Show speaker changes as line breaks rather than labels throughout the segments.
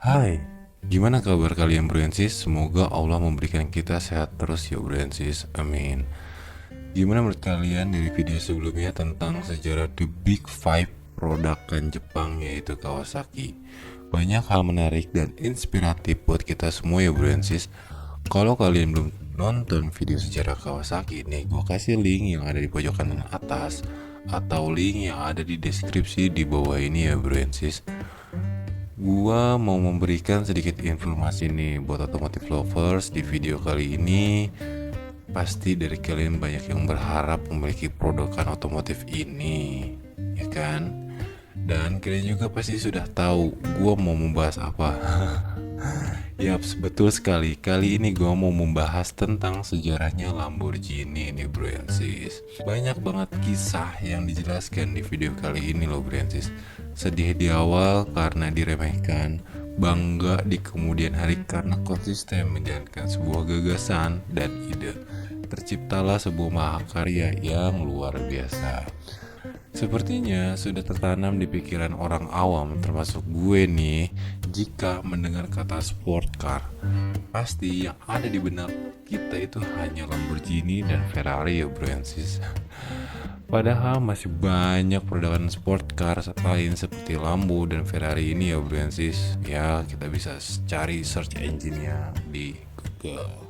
Hai, gimana kabar kalian Bruensis? Semoga Allah memberikan kita sehat terus ya Bruensis, amin. Gimana menurut kalian dari video sebelumnya tentang sejarah The Big Five produkan Jepang yaitu Kawasaki? Banyak hal menarik dan inspiratif buat kita semua ya Bruensis. Kalau kalian belum nonton video sejarah Kawasaki nih, gue kasih link yang ada di pojok kanan atas atau link yang ada di deskripsi di bawah ini ya Bruensis. Gua mau memberikan sedikit informasi nih buat otomotif lovers di video kali ini. Pasti dari kalian banyak yang berharap memiliki produkan otomotif ini, ya kan? Dan kalian juga pasti sudah tahu gua mau membahas apa. Yaps, betul sekali. Kali ini gue mau membahas tentang sejarahnya Lamborghini nih bro and sis. Banyak banget kisah yang dijelaskan di video kali ini loh bro and sis. Sedih di awal karena diremehkan, bangga di kemudian hari karena konsisten menjalankan sebuah gagasan dan ide. Terciptalah sebuah mahakarya yang luar biasa. Sepertinya sudah tertanam di pikiran orang awam termasuk gue nih. Jika mendengar kata sport car, pasti yang ada di benak kita itu hanya Lamborghini dan Ferrari ya bro and sis. Padahal masih banyak production sport car lain seperti Lambo dan Ferrari ini ya bro and sis. Ya kita bisa cari search engine-nya di Google.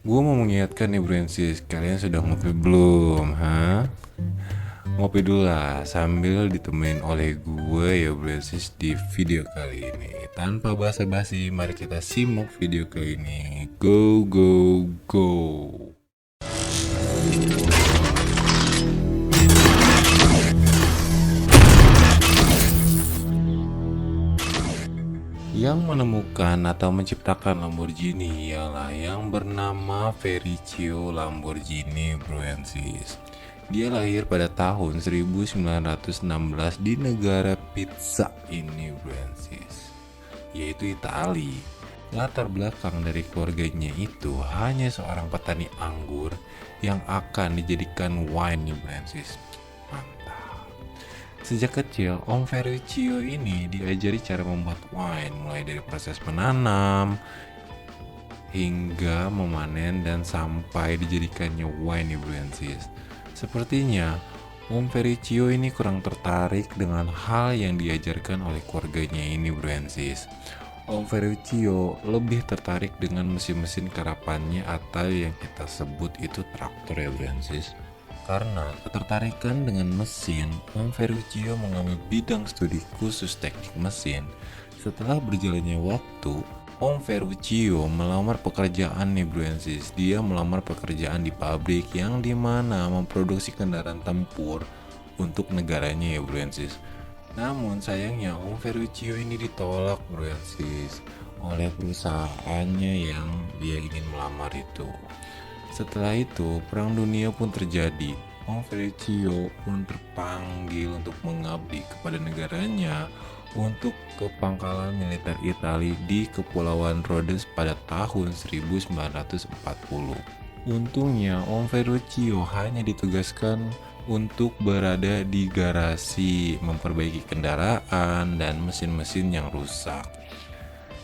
Gue mau mengingatkan nih bro and sis, kalian sudah ngopi belum? Ngopi dulu lah sambil ditemenin oleh gue ya Bransis di video kali ini. Tanpa basa-basi, mari kita simak video kali ini. Go go go. Yang menemukan atau menciptakan Lamborghini ialah yang bernama Ferruccio Lamborghini Bransis. Dia lahir pada tahun 1916 di negara pizza ini Bransis, yaitu Itali. Latar belakang dari keluarganya itu hanya seorang petani anggur yang akan dijadikan wine nih Bransis. Mantap. Sejak kecil, Om Ferruccio ini diajari cara membuat wine mulai dari proses menanam hingga memanen dan sampai dijadikannya wine nih Bransis. Sepertinya Om Ferruccio ini kurang tertarik dengan hal yang diajarkan oleh keluarganya ini Bransis. Om Ferruccio lebih tertarik dengan mesin-mesin karapannya atau yang kita sebut itu traktor ya Bransis. Karena ketertarikan dengan mesin, Om Ferruccio mengambil bidang studi khusus teknik mesin. Setelah berjalannya waktu, Om Ferruccio melamar pekerjaan nih bro and sis. Dia melamar pekerjaan di pabrik yang dimana memproduksi kendaraan tempur untuk negaranya ya bro and sis. Namun sayangnya Om Ferruccio ini ditolak bro and sis oleh perusahaannya yang dia ingin melamar itu. Setelah itu perang dunia pun terjadi. Om Ferruccio pun terpanggil untuk mengabdi kepada negaranya untuk ke pangkalan militer Italia di Kepulauan Rhodes pada tahun 1940. Untungnya Om Ferruccio hanya ditugaskan untuk berada di garasi memperbaiki kendaraan dan mesin-mesin yang rusak.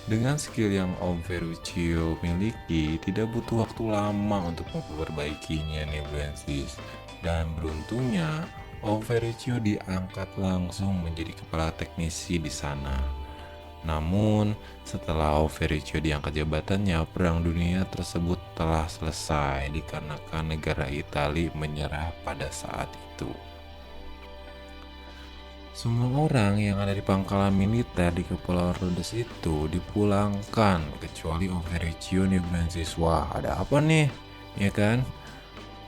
Dengan skill yang Om Ferruccio miliki, tidak butuh waktu lama untuk memperbaikinya nih Bransis. Dan beruntungnya Om Ferruccio diangkat langsung menjadi kepala teknisi di sana. Namun, setelah Om Ferruccio diangkat jabatannya, perang dunia tersebut telah selesai dikarenakan negara Italia menyerah pada saat itu. Semua orang yang ada di pangkalan militer di Kepulauan Rhodes itu dipulangkan kecuali Om Ferruccio nih Bransis. Wah, ada apa nih? Ya kan?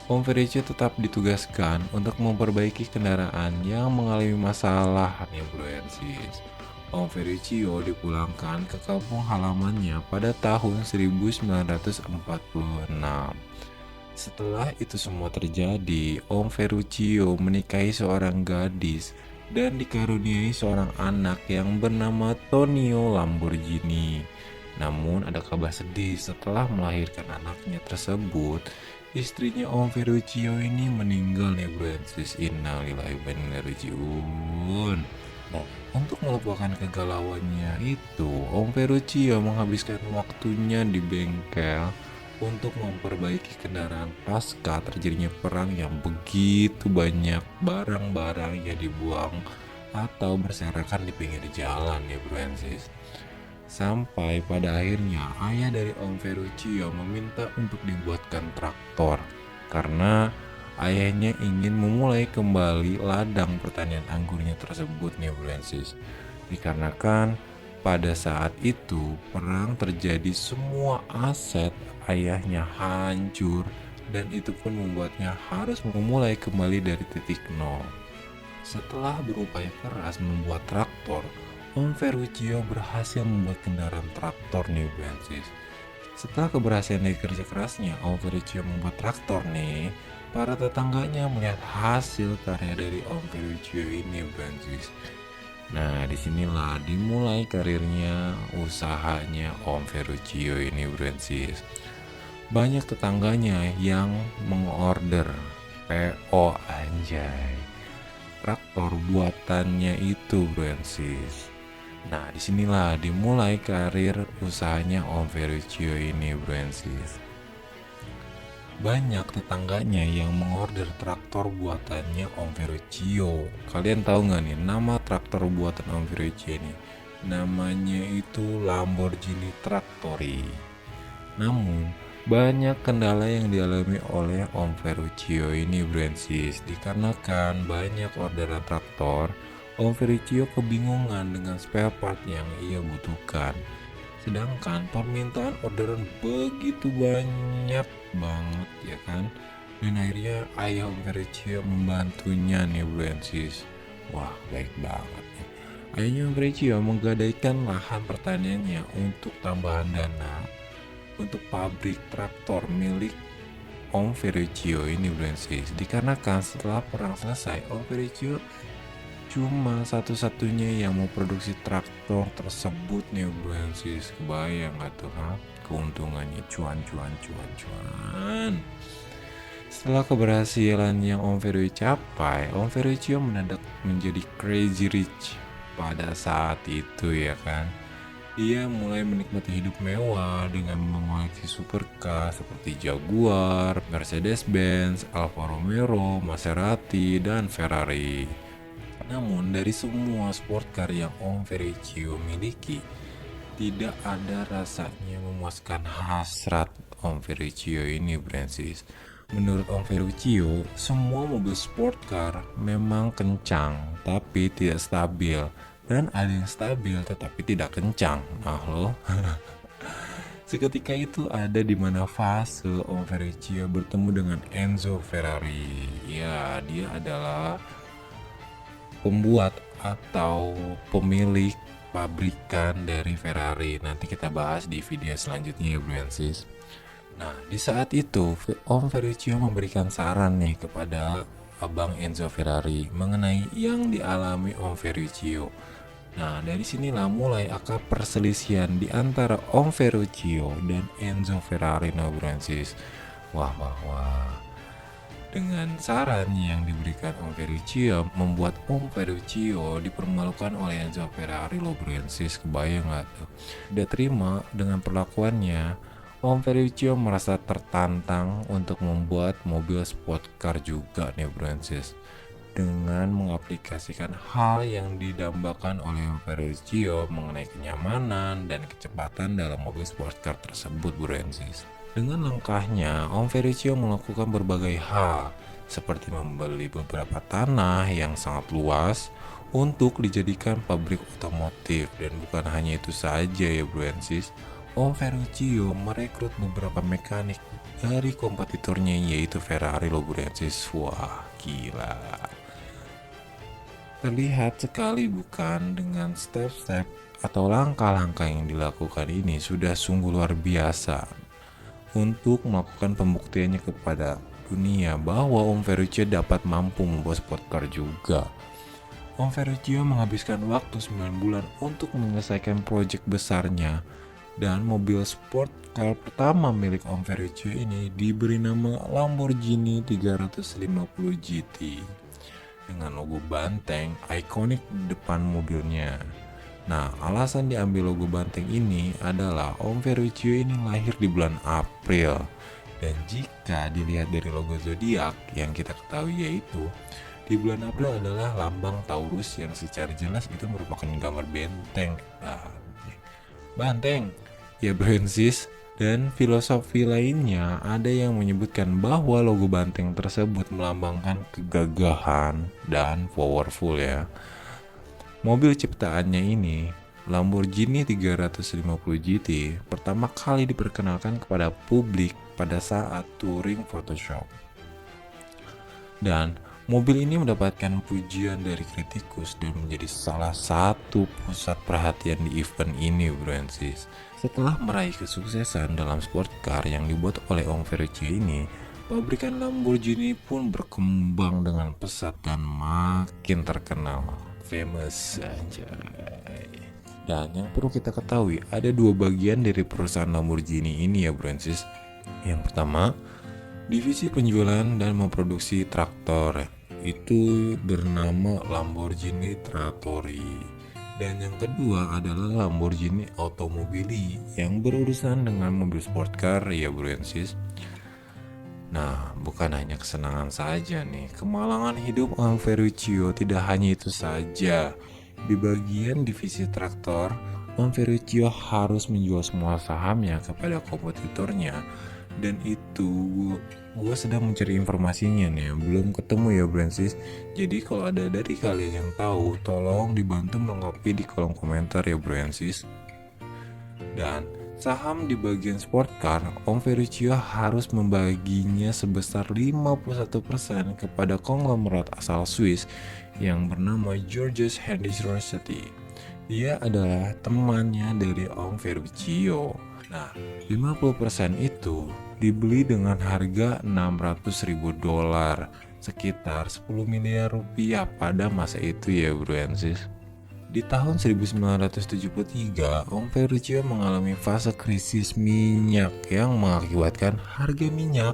Om Ferruccio tetap ditugaskan untuk memperbaiki kendaraan yang mengalami masalah nih Bransis. Om Ferruccio dipulangkan ke kampung halamannya pada tahun 1946. Setelah itu semua terjadi, Om Ferruccio menikahi seorang gadis dan dikaruniai seorang anak yang bernama Tonio Lamborghini. Namun ada kabar sedih setelah melahirkan anaknya tersebut, istrinya Om Ferruccio ini meninggal nih Bransis. Innalillahi wa inna ilaihi raji'un. Nah, untuk melupakan kegalauannya itu, Om Ferruccio menghabiskan waktunya di bengkel untuk memperbaiki kendaraan pasca terjadinya perang yang begitu banyak barang-barang yang dibuang atau berserakan di pinggir jalan ya bro and sis. Sampai pada akhirnya ayah dari Om Ferruccio meminta untuk dibuatkan traktor karena ayahnya ingin memulai kembali ladang pertanian anggurnya tersebut nih bro and sis. Dikarenakan pada saat itu perang terjadi, semua aset ayahnya hancur dan itu pun membuatnya harus memulai kembali dari titik nol. Setelah berupaya keras membuat traktor, Om Ferruccio berhasil membuat kendaraan traktor nih Francis. Setelah keberhasilan dari kerja kerasnya, Om Ferruccio membuat traktor nih, para tetangganya melihat hasil karya dari Om Ferruccio ini Francis. Nah, disinilah dimulai karirnya, usahanya Om Ferruccio ini Francis. Banyak tetangganya yang mengorder PO anjay traktor buatannya itu Francis. Nah disinilah dimulai karir usahanya Om Ferruccio ini Francis. Banyak tetangganya yang mengorder traktor buatannya Om Ferruccio. Kalian tahu nggak nih nama traktor buatan Om Ferruccio ini? Namanya itu Lamborghini Traktori. Namun banyak kendala yang dialami oleh Om Ferruccio ini Francis. Dikarenakan banyak orderan traktor, Om Ferruccio kebingungan dengan spare part yang ia butuhkan. Sedangkan permintaan orderan begitu banyak banget ya kan. Dan akhirnya ayah Om Ferruccio membantunya nih Francis. Wah baik banget nih. Ayahnya Om Ferruccio menggadaikan lahan pertaniannya untuk tambahan dana untuk pabrik traktor milik Om Ferruccio ini Francis. Dikarenakan setelah perang selesai, Om Ferruccio cuma satu-satunya yang mau produksi traktor tersebut nih Francis. Kebayang gak tuh keuntungannya cuan. Setelah keberhasilan yang Om Ferruccio capai, Om Ferruccio mendadak menjadi crazy rich pada saat itu ya kan. Dia mulai menikmati hidup mewah dengan mengoleksi supercar seperti Jaguar, Mercedes-Benz, Alfa Romeo, Maserati, dan Ferrari. Namun dari semua sport car yang Om Ferruccio miliki, tidak ada rasanya memuaskan hasrat Om Ferruccio ini Francis. Menurut Om Ferruccio, semua mobil sport car memang kencang tapi tidak stabil. Dan ada yang stabil tetapi tidak kencang. Nah loh. Seketika itu ada di mana fase Om Ferruccio bertemu dengan Enzo Ferrari. Ya, dia adalah pembuat atau pemilik pabrikan dari Ferrari. Nanti kita bahas di video selanjutnya ya Francis. Nah, di saat itu Om Ferruccio memberikan saran nih kepada Abang Enzo Ferrari mengenai yang dialami Om Ferruccio. Nah, dari sinilah mulai akar perselisihan di antara Om Ferruccio dan Enzo Ferrari no Francis. Wah. Dengan saran yang diberikan Om Ferruccio membuat Om Ferruccio dipermalukan oleh Enzo Ferrari lo Francis. Kebayang gak tuh? Tidak terima dengan perlakuannya, Om Ferruccio merasa tertantang untuk membuat mobil sport car juga nih Francis. Dengan mengaplikasikan hal yang didambakan oleh Om Ferruccio mengenai kenyamanan dan kecepatan dalam mobil sport car tersebut Francis. Dengan langkahnya, Om Ferruccio melakukan berbagai hal seperti membeli beberapa tanah yang sangat luas untuk dijadikan pabrik otomotif. Dan bukan hanya itu saja ya Francis, Om Ferruccio merekrut beberapa mekanik dari kompetitornya yaitu Ferrari lo Francis. Wah gila. Terlihat sekali bukan dengan step-step atau langkah-langkah yang dilakukan ini sudah sungguh luar biasa untuk melakukan pembuktiannya kepada dunia bahwa Om Ferruccio dapat mampu membuat sport car juga. Om Ferruccio menghabiskan waktu 9 bulan untuk menyelesaikan proyek besarnya dan mobil sport car pertama milik Om Ferruccio ini diberi nama Lamborghini 350 GT. dengan logo banteng ikonik di depan mobilnya. Nah, alasan diambil logo banteng ini adalah Om Ferruccio ini lahir di bulan April. Dan jika dilihat dari logo zodiak yang kita ketahui yaitu di bulan April adalah lambang Taurus yang secara jelas itu merupakan gambar benteng. Banteng. Ya bro and sis. Dan filosofi lainnya ada yang menyebutkan bahwa logo banteng tersebut melambangkan kegagahan dan powerful ya. Mobil ciptaannya ini, Lamborghini 350 GT, pertama kali diperkenalkan kepada publik pada saat touring Photoshop. Dan mobil ini mendapatkan pujian dari kritikus dan menjadi salah satu pusat perhatian di event ini, bro and sis. Setelah meraih kesuksesan dalam sport car yang dibuat oleh Om Ferruccio ini, pabrikan Lamborghini pun berkembang dengan pesat dan makin terkenal. Famous aja. Dan yang perlu kita ketahui, ada dua bagian dari perusahaan Lamborghini ini ya bro and sis. Yang pertama, divisi penjualan dan memproduksi traktor, itu bernama Lamborghini Trattori. Dan yang kedua adalah Lamborghini Automobili yang berurusan dengan mobil sport car ya bro and sis. Nah, bukan hanya kesenangan saja nih, kemalangan hidup Om Ferruccio tidak hanya itu saja. Di bagian divisi traktor, Om Ferruccio harus menjual semua sahamnya kepada kompetitornya. Dan itu gue sedang mencari informasinya nih, belum ketemu ya Brancis. Jadi kalau ada dari kalian yang tahu, tolong dibantu mengopi di kolom komentar ya Brancis. Dan saham di bagian sport car, Om Ferruccio harus membaginya sebesar 51% kepada konglomerat asal Swiss yang bernama Georges Hendrich Rossetti. Dia adalah temannya dari Om Ferruccio. Nah, 50% itu dibeli dengan harga $600.000, sekitar 10 miliar rupiah pada masa itu ya bro and sis. Di tahun 1973, Om Ferruccio mengalami fase krisis minyak yang mengakibatkan harga minyak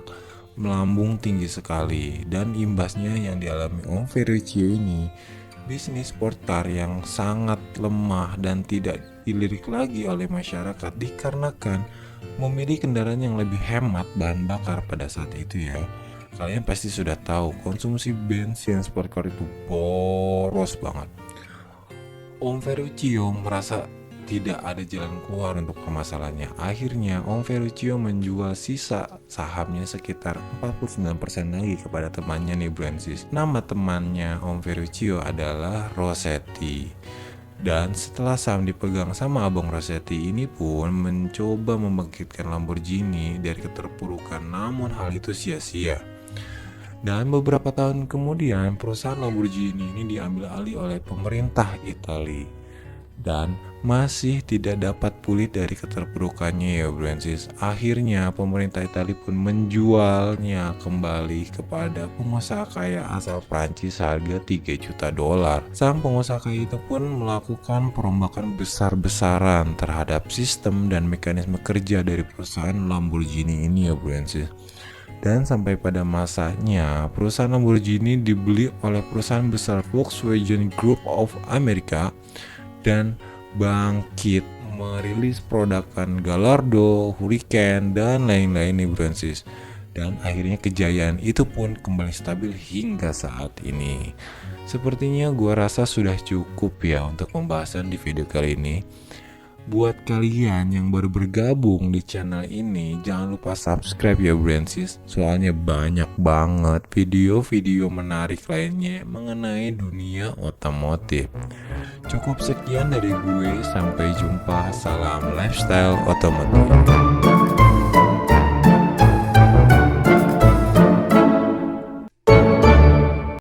melambung tinggi sekali. Dan imbasnya yang dialami Om Ferruccio ini, bisnis sport car yang sangat lemah dan tidak dilirik lagi oleh masyarakat dikarenakan memilih kendaraan yang lebih hemat bahan bakar pada saat itu ya. Kalian pasti sudah tahu konsumsi bensin sport car itu boros banget. Om Ferruccio merasa tidak ada jalan keluar untuk permasalahannya. Akhirnya Om Ferruccio menjual sisa sahamnya sekitar 49% lagi kepada temannya nih Brancis. Nama temannya Om Ferruccio adalah Rossetti. Dan setelah saham dipegang sama Abang Rossetti ini pun mencoba membangkitkan Lamborghini dari keterpurukan, namun hal itu sia-sia. Dan beberapa tahun kemudian perusahaan Lamborghini ini diambil alih oleh pemerintah Italia dan masih tidak dapat pulih dari keterpurukannya ya Brancis. Akhirnya pemerintah Italia pun menjualnya kembali kepada pengusaha kaya asal Prancis harga $3 juta. Sang pengusaha kaya itu pun melakukan perombakan besar-besaran terhadap sistem dan mekanisme kerja dari perusahaan Lamborghini ini ya Brancis. Dan sampai pada masanya perusahaan Lamborghini dibeli oleh perusahaan besar Volkswagen Group of America dan bangkit merilis produkan Gallardo, Hurricane, dan lain-lain nih Brancis. Dan akhirnya kejayaan itu pun kembali stabil hingga saat ini. Sepertinya gua rasa sudah cukup ya untuk pembahasan di video kali ini. Buat kalian yang baru bergabung di channel ini, jangan lupa subscribe ya Brancis. Soalnya banyak banget video-video menarik lainnya mengenai dunia otomotif. Cukup sekian dari gue, sampai jumpa. Salam lifestyle otomotif.